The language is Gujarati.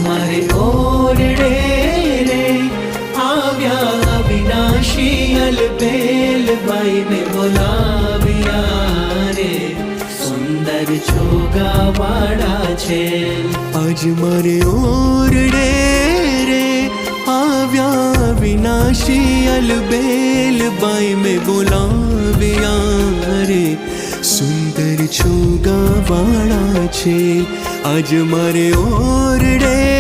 મારે ઓરડે રે આવ્યા વિનાશી અલબેલ બાઈને બોલાવ્યા રે સુંદર છોગાવાળા છે આજ મારે ઓરડે રે આવ્યા વિનાશી અલબેલ બાઈ મેં બોલાવ્યા રે સુંદર છોગાવાળા છે આજ મારે ઓરડે